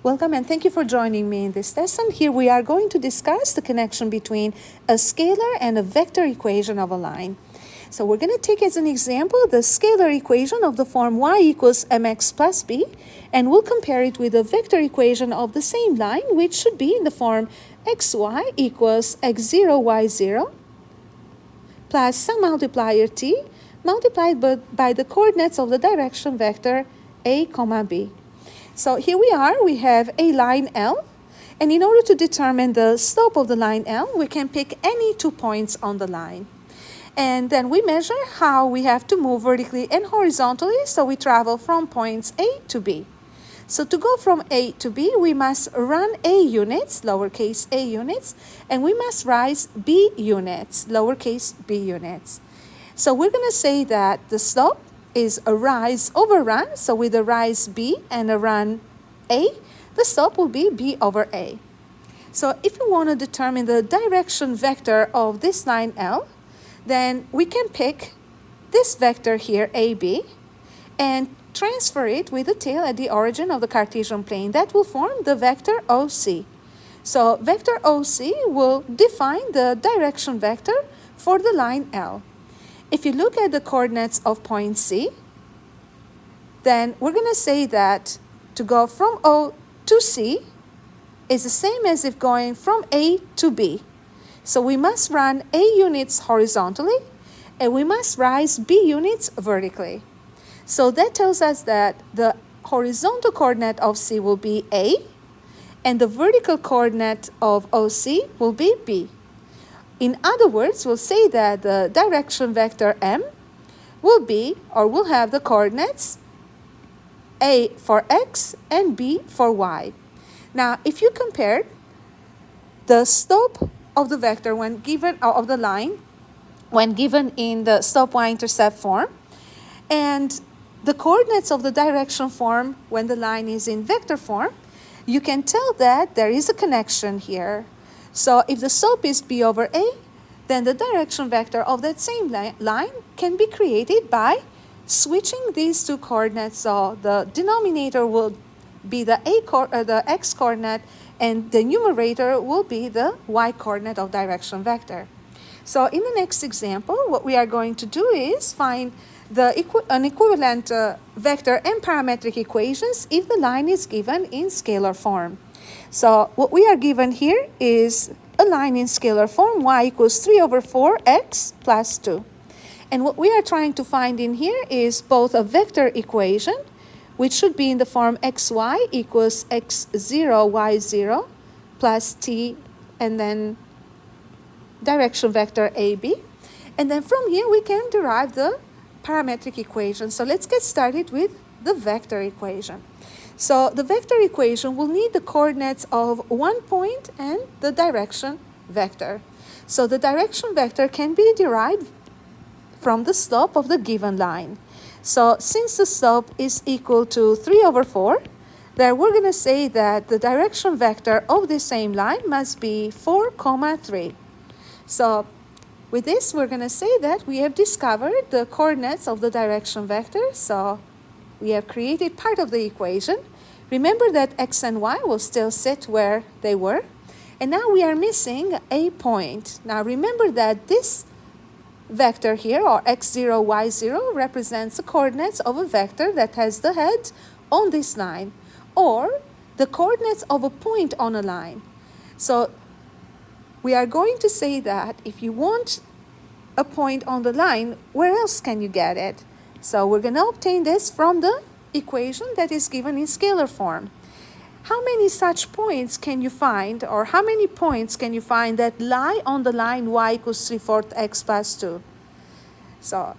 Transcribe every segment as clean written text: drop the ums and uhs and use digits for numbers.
Welcome and thank you for joining me in this lesson. Here we are going to discuss the connection between a scalar and a vector equation of a line. So we're going to take as an example the scalar equation of the form y equals mx plus b, and we'll compare it with a vector equation of the same line, which should be in the form xy equals x0 y0 plus some multiplier t multiplied by the coordinates of the direction vector a comma b. So here we have a line L, and in order to determine the slope of the line L, we can pick any 2 points on the line. And then we measure how we have to move vertically and horizontally, so we travel from points A to B. So to go from A to B, we must run A units, lowercase a units, and we must rise B units, lowercase b units. So we're going to say that the slope is a rise over run, so with a rise b and a run a, the slope will be b over a. So if we want to determine the direction vector of this line L, then we can pick this vector here ab and transfer it with a tail at the origin of the Cartesian plane. That will form the vector OC. So vector OC will define the direction vector for the line L. If you look at the coordinates of point C, then we're going to say that to go from O to C is the same as if going from A to B. So we must run A units horizontally, and we must rise B units vertically. So that tells us that the horizontal coordinate of C will be A, and the vertical coordinate of OC will be B. In other words, we'll say that the direction vector M will be, or will have the coordinates A for X and B for Y. Now, if you compare the slope of the vector when given, of the line, when given in the slope y-intercept form, and the coordinates of the direction form when the line is in vector form, you can tell that there is a connection here. So if the slope is b over a, then the direction vector of that same line can be created by switching these two coordinates. So the denominator will be the x coordinate, and the numerator will be the y coordinate of direction vector. So in the next example, what we are going to do is find an equivalent vector and parametric equations if the line is given in scalar form. So what we are given here is a line in scalar form, y equals 3 over 4 x plus 2. And what we are trying to find in here is both a vector equation, which should be in the form xy equals x0 y0 plus t, and then direction vector ab. And then from here we can derive the parametric equation. So let's get started with the vector equation. So the vector equation will need the coordinates of one point and the direction vector. So the direction vector can be derived from the slope of the given line. So since the slope is equal to 3 over 4, then we're going to say that the direction vector of the same line must be 4, 3. So with this, we're going to say that we have discovered the coordinates of the direction vector. So we have created part of the equation. Remember that x and y will still sit where they were. And now we are missing a point. Now remember that this vector here, or x0, y0, represents the coordinates of a vector that has the head on this line, or the coordinates of a point on a line. So we are going to say that if you want a point on the line, where else can you get it? So we're going to obtain this from the equation that is given in scalar form. How many such points can you find, or how many points can you find that lie on the line y equals 3/4 x plus 2? So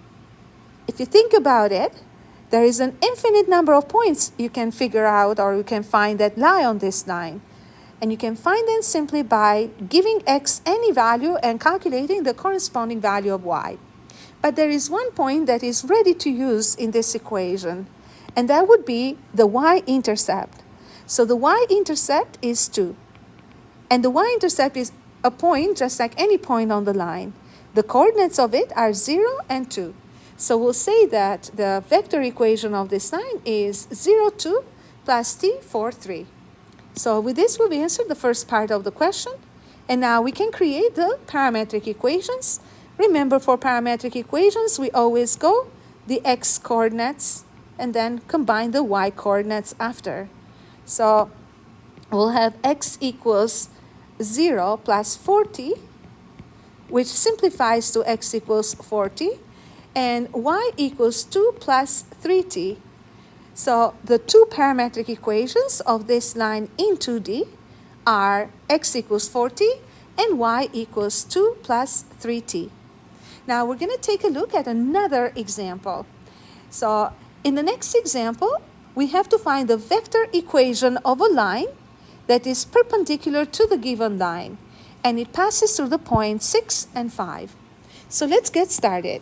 if you think about it, there is an infinite number of points you can figure out, or you can find that lie on this line. And you can find them simply by giving x any value and calculating the corresponding value of y. But there is one point that is ready to use in this equation, and that would be the y-intercept. So the y-intercept is 2. And the y-intercept is a point just like any point on the line. The coordinates of it are 0 and 2. So we'll say that the vector equation of this line is 0, 2 plus t 4, 3. So with this, we've answered the first part of the question. And now we can create the parametric equations. Remember, for parametric equations, we always go the x coordinates and then combine the y coordinates after. So we'll have x equals 0 plus 40, which simplifies to x equals 40, and y equals 2 plus 3t. So the two parametric equations of this line in 2D are x equals 40 and y equals 2 plus 3t. Now we're going to take a look at another example. So in the next example, we have to find the vector equation of a line that is perpendicular to the given line, and it passes through the points 6 and 5. So let's get started.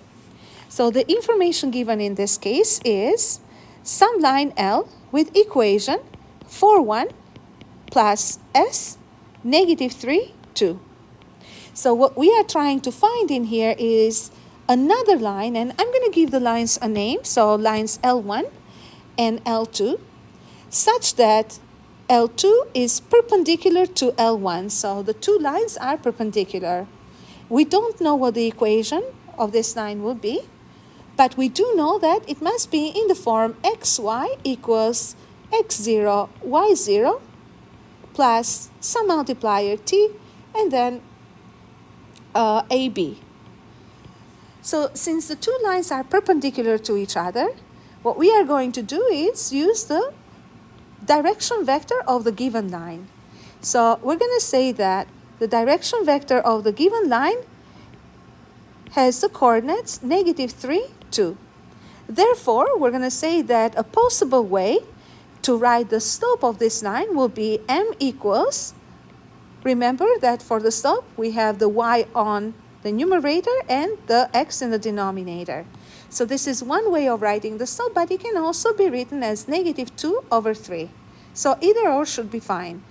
So the information given in this case is some line L with equation 4, 1 plus s negative 3, 2. So what we are trying to find in here is another line, and I'm going to give the lines a name, so lines L1 and L2, such that L2 is perpendicular to L1, so the two lines are perpendicular. We don't know what the equation of this line will be, but we do know that it must be in the form xy equals x0, y0, plus some multiplier t, and then AB. So since the two lines are perpendicular to each other, what we are going to do is use the direction vector of the given line. So we're going to say that the direction vector of the given line has the coordinates negative 3, 2. Therefore, we're going to say that a possible way to write the slope of this line will be m equals, remember that for the slope we have the y on the numerator and the x in the denominator. So this is one way of writing the slope, but it can also be written as negative 2 over 3. So either or should be fine.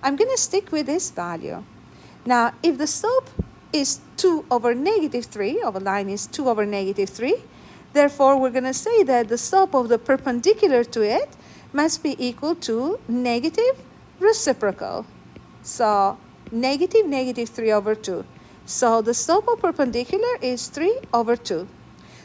I'm going to stick with this value. Now, if the slope is 2 over negative 3, of a line is 2 over negative 3, therefore we're going to say that the slope of the perpendicular to it must be equal to negative reciprocal. So negative negative 3 over 2. So the slope of perpendicular is 3 over 2.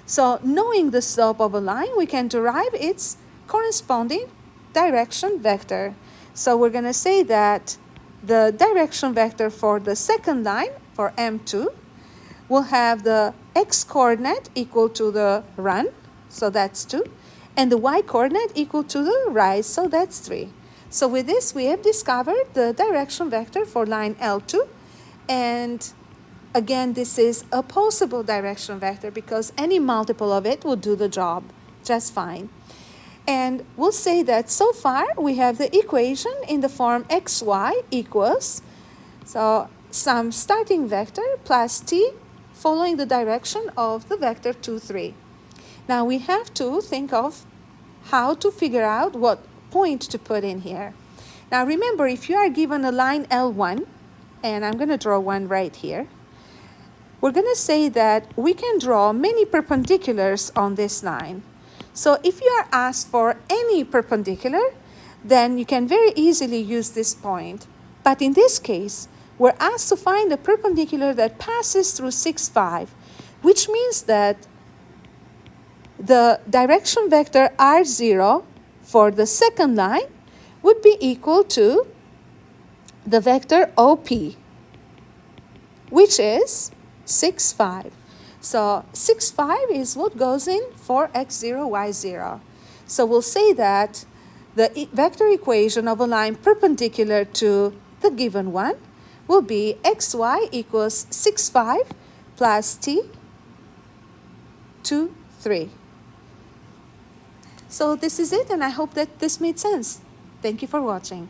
So knowing the slope of a line, we can derive its corresponding direction vector. So we're going to say that the direction vector for the second line, for M2, will have the x coordinate equal to the run, so that's 2, and the y coordinate equal to the rise, so that's 3. So with this, we have discovered the direction vector for line L2, and again, this is a possible direction vector because any multiple of it will do the job just fine. And we'll say that so far we have the equation in the form xy equals, so some starting vector plus t following the direction of the vector 2, 3. Now we have to think of how to figure out what point to put in here. Now remember, if you are given a line L1, and I'm going to draw one right here, we're going to say that we can draw many perpendiculars on this line. So if you are asked for any perpendicular, then you can very easily use this point. But in this case, we're asked to find a perpendicular that passes through 6, 5, which means that the direction vector R0 for the second line would be equal to the vector OP, which is 6, 5. So 6, 5 is what goes in for x0, y0. So we'll say that the vector equation of a line perpendicular to the given one will be xy equals 6, 5 plus t 2, 3. So this is it, and I hope that this made sense. Thank you for watching.